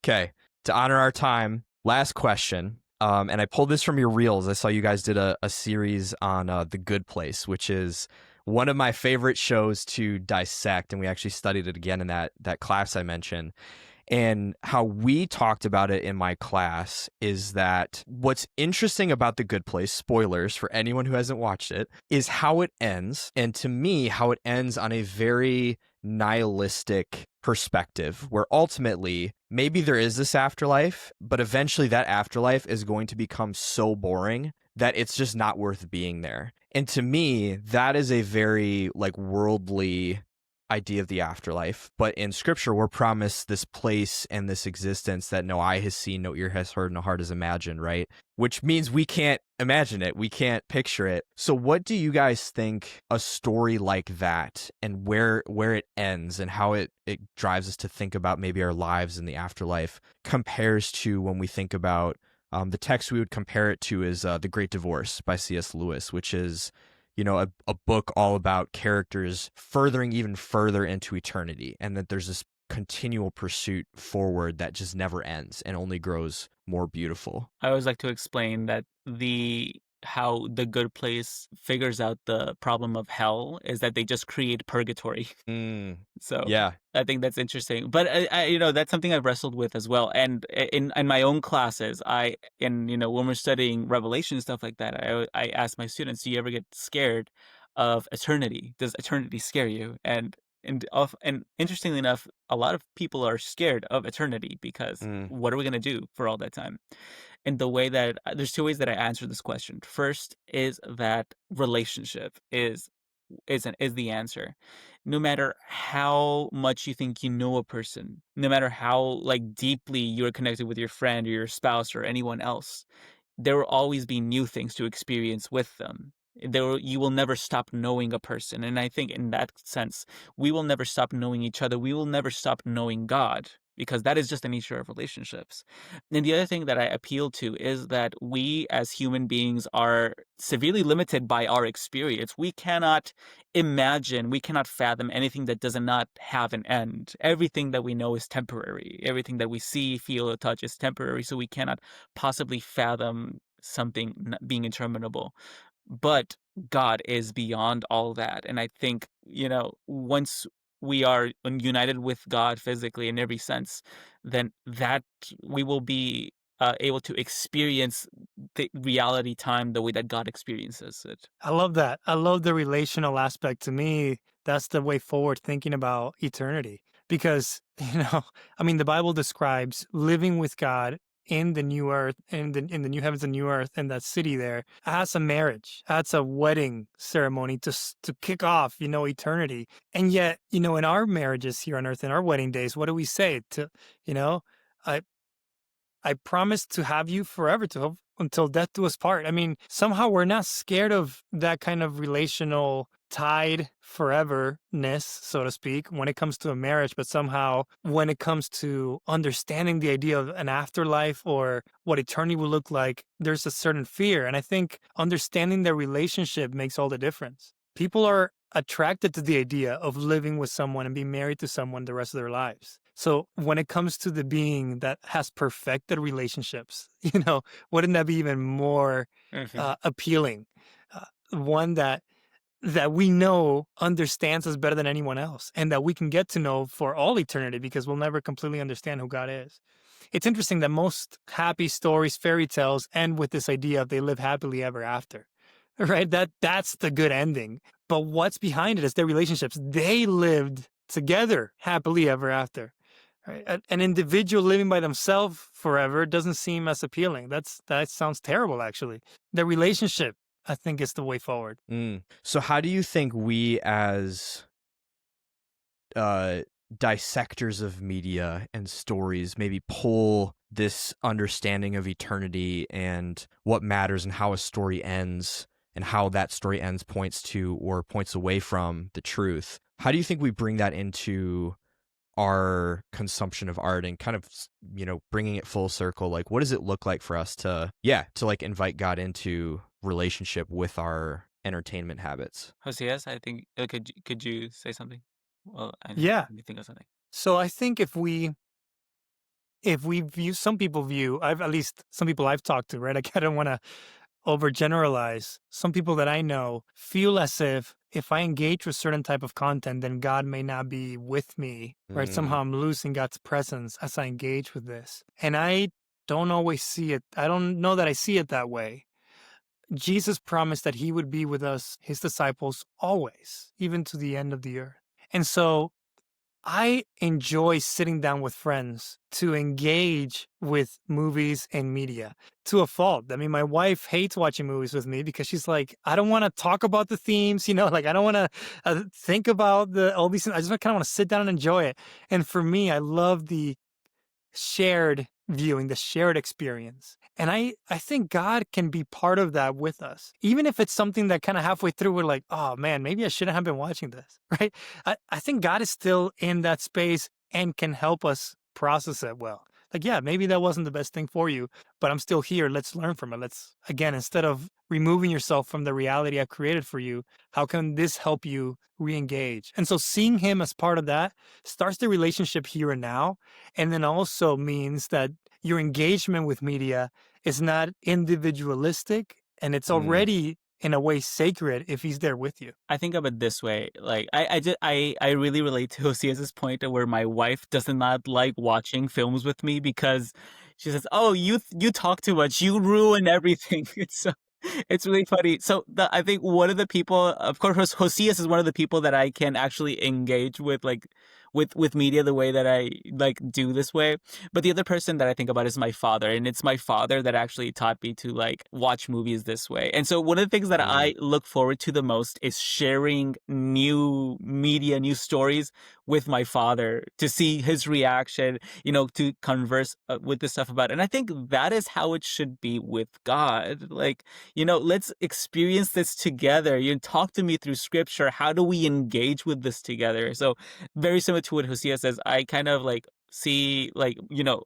Okay, to honor our time, last question. And I pulled this from your reels. I saw you guys did a series on The Good Place, which is one of my favorite shows to dissect, and we actually studied it again in that class I mentioned. And how we talked about it in my class is that what's interesting about The Good Place, spoilers for anyone who hasn't watched it, is how it ends. And to me, how it ends on a very nihilistic perspective, where ultimately maybe there is this afterlife, but eventually that afterlife is going to become so boring that it's just not worth being there. And to me, that is a very like worldly idea of the afterlife. But in scripture, we're promised this place and this existence that no eye has seen, no ear has heard, no heart has imagined, right? Which means we can't imagine it. We can't picture it. So what do you guys think a story like that and where it ends and how it drives us to think about maybe our lives in the afterlife compares to when we think about the text we would compare it to is The Great Divorce by C.S. Lewis, which is a book all about characters furthering even further into eternity, and that there's this continual pursuit forward that just never ends and only grows more beautiful. I always like to explain that how the good place figures out the problem of hell is that they just create purgatory. So Yeah. I think that's interesting. But that's something I've wrestled with as well. And in my own classes, when we're studying Revelation and stuff like that, I ask my students, do you ever get scared of eternity? Does eternity scare you? And interestingly enough, a lot of people are scared of eternity because Mm. what are we going to do for all that time? And the way that there's two ways that I answer this question. First is that relationship is the answer. No matter how much you think you know a person, no matter how like deeply you're connected with your friend or your spouse or anyone else, there will always be new things to experience with them. You will never stop knowing a person. And I think in that sense, we will never stop knowing each other. We will never stop knowing God because that is just the nature of relationships. And the other thing that I appeal to is that we as human beings are severely limited by our experience. We cannot imagine, we cannot fathom anything that does not have an end. Everything that we know is temporary. Everything that we see, feel, or touch is temporary. So we cannot possibly fathom something being interminable. But God is beyond all that. And I think, once we are united with God physically in every sense, then that we will be able to experience the reality time the way that God experiences it. I love that. I love the relational aspect. To me, that's the way forward thinking about eternity. Because, I mean, the Bible describes living with God in the new earth, in the new heavens and new earth, in that city there, as a marriage. That's a wedding ceremony to kick off, eternity. And yet, in our marriages here on earth, in our wedding days, what do we say? I I promise to have you forever, until death do us part. I mean, somehow we're not scared of that kind of relational tied foreverness, so to speak, when it comes to a marriage, but somehow when it comes to understanding the idea of an afterlife or what eternity will look like, there's a certain fear. And I think understanding their relationship makes all the difference. People are attracted to the idea of living with someone and being married to someone the rest of their lives. So when it comes to the being that has perfected relationships, wouldn't that be even more Mhm. appealing? One that we know understands us better than anyone else, and that we can get to know for all eternity, because we'll never completely understand who God is. It's interesting that most happy stories, fairy tales, end with this idea of they live happily ever after, right? That's the good ending. But what's behind it is their relationships. They lived together happily ever after. Right? An individual living by themselves forever doesn't seem as appealing. That sounds terrible, actually. The relationship, I think, is the way forward. So how do you think we as dissectors of media and stories maybe pull this understanding of eternity and what matters and how a story ends and how that story ends points to or points away from the truth? How do you think we bring that into our consumption of art and kind of, bringing it full circle? Like, what does it look like for us to like invite God into relationship with our entertainment habits? Josias, I think could you say something? Well, I Yeah. let me think of something. So I think if we if we view, some people view, at least some people I've talked to, right? I don't want to overgeneralize. Some people that I know feel as if I engage with certain type of content, then God may not be with me, right? Mm, Somehow I'm losing God's presence as I engage with this. And I don't always see it. I don't know that I see it that way. Jesus promised that he would be with us, his disciples, always, even to the end of the earth. And so I enjoy sitting down with friends to engage with movies and media to a fault. I mean, my wife hates watching movies with me because she's like, I don't want to talk about the themes, like I don't want to think about all these things. I just kind of want to sit down and enjoy it. And for me, I love the shared viewing, the shared experience. And I think God can be part of that with us. Even if it's something that kind of halfway through, we're like, oh man, maybe I shouldn't have been watching this, right? I think God is still in that space and can help us process it well. Like, yeah, maybe that wasn't the best thing for you, but I'm still here. Let's learn from it. Let's, again, instead of removing yourself from the reality I've created for you, how can this help you re-engage? And so seeing him as part of that starts the relationship here and now. And then also means that your engagement with media is not individualistic and it's mm, already in a way sacred if he's there with you. I think of it this way. Like I really relate to Josias's point where my wife does not like watching films with me because she says, "Oh, you talk too much. You ruin everything." It's really funny. So I think one of the people, of course, Josias is one of the people that I can actually engage with, like with media the way that I like do this way. But the other person that I think about is my father, and it's my father that actually taught me to like watch movies this way. And so one of the things that mm, I look forward to the most is sharing new media, new stories with my father to see his reaction, to converse with this stuff about it. And I think that is how it should be with God. Like, let's experience this together. You talk to me through scripture. How do we engage with this together? So very similar to what Hosea says, I kind of like see like,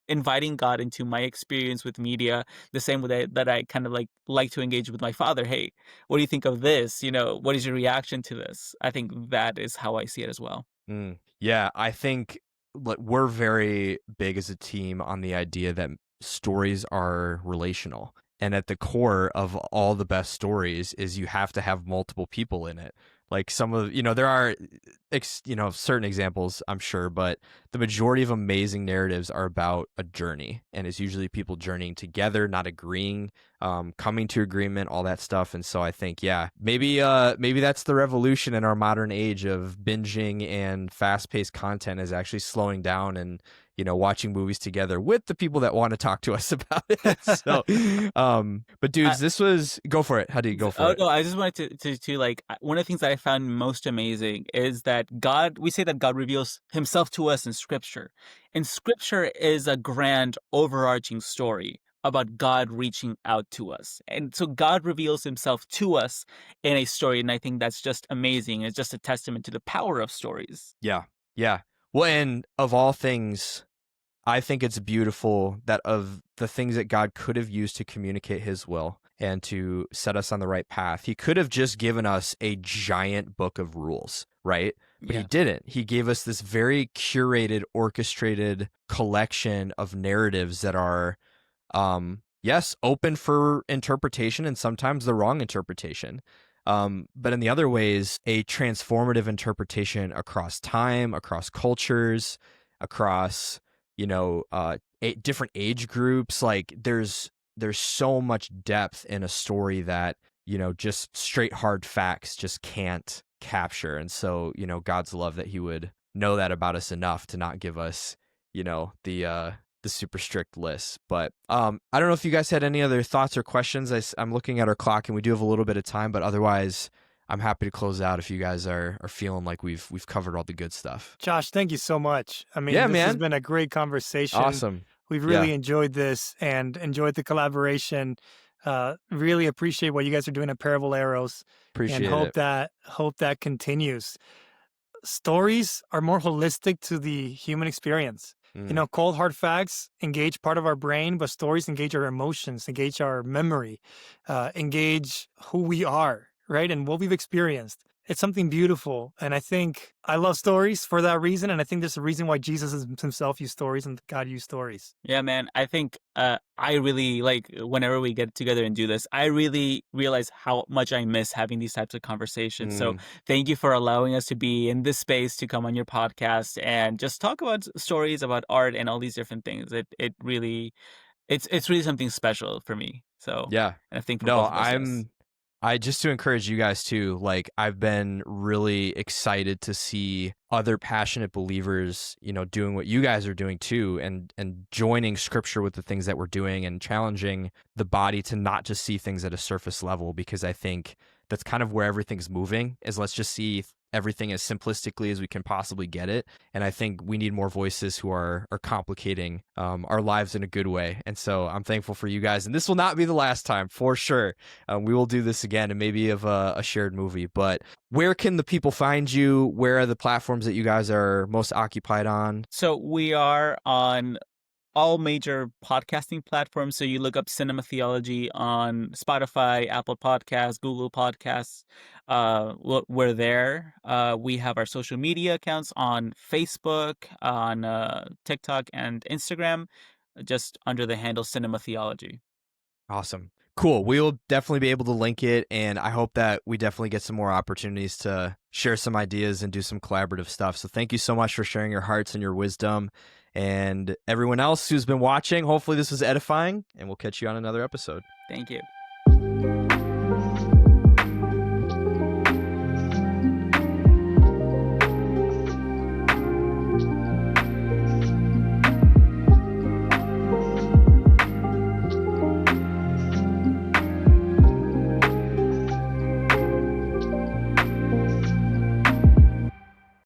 inviting God into my experience with media the same way that I kind of like to engage with my father. Hey, what do you think of this? What is your reaction to this? I think that is how I see it as well. mm. Yeah, I think we're very big as a team on the idea that stories are relational. And at the core of all the best stories is you have to have multiple people in it. Like some of, there are, certain examples, I'm sure, but the majority of amazing narratives are about a journey. And it's usually people journeying together, not agreeing, coming to agreement, all that stuff. And so I think, yeah, maybe that's the revolution in our modern age of binging and fast-paced content is actually slowing down and watching movies together with the people that want to talk to us about it. So, but dudes, go for it. How do you go for Oh it? no, I just wanted to like one of the things that I found most amazing is that we say that God reveals himself to us in scripture. And scripture is a grand overarching story about God reaching out to us. And so God reveals himself to us in a story, and I think that's just amazing. It's just a testament to the power of stories. Yeah. Yeah. Well, and of all things, I think it's beautiful that of the things that God could have used to communicate his will and to set us on the right path, he could have just given us a giant book of rules, right? But he Yeah. didn't. He gave us this very curated, orchestrated collection of narratives that are, yes, open for interpretation and sometimes the wrong interpretation. But in the other ways, a transformative interpretation across time, across cultures, across different age groups. Like there's so much depth in a story that just straight hard facts just can't capture. And so God's love that he would know that about us enough to not give us the super strict list. But I don't know if you guys had any other thoughts or questions. I'm looking at our clock and we do have a little bit of time, but otherwise I'm happy to close out if you guys are feeling like we've covered all the good stuff. Josh, thank you so much. I mean, Yeah, this has man. been a great conversation. Awesome. We've Yeah. really enjoyed this and enjoyed the collaboration. Really appreciate what you guys are doing at Parable Arrows, and Appreciate hope it. that continues. Stories are more holistic to the human experience. Mm. Cold hard facts engage part of our brain, but stories engage our emotions, engage our memory, engage who we are, right, and what we've experienced. it's something beautiful. And I think I love stories for that reason. And I think there's a reason why Jesus himself used stories and God used stories. Yeah, man. I think I really like whenever we get together and do this, I really realize how much I miss having these types of conversations. So thank you for allowing us to be in this space to come on your podcast and just talk about stories about art and all these different things. It really it's really something special for me. So Yeah. and I think for No, both of us, yes. I just to encourage you guys too, like I've been really excited to see other passionate believers, doing what you guys are doing too, and joining scripture with the things that we're doing and challenging the body to not just see things at a surface level, because I think that's kind of where everything's moving, is let's just see everything as simplistically as we can possibly get it. And I think we need more voices who are complicating our lives in a good way. And so I'm thankful for you guys. And this will not be the last time, for sure. We will do this again, and maybe of a shared movie. But where can the people find you? Where are the platforms that you guys are most occupied on? So we are on all major podcasting platforms. So you look up Cinema Theology on Spotify, Apple Podcasts, Google Podcasts. We're there. We have our social media accounts on Facebook, on TikTok, and Instagram, just under the handle Cinema Theology. Awesome. Cool. We will definitely be able to link it, and I hope that we definitely get some more opportunities to share some ideas and do some collaborative stuff. So thank you so much for sharing your hearts and your wisdom. And everyone else who's been watching, hopefully this was edifying, and we'll catch you on another episode. Thank you.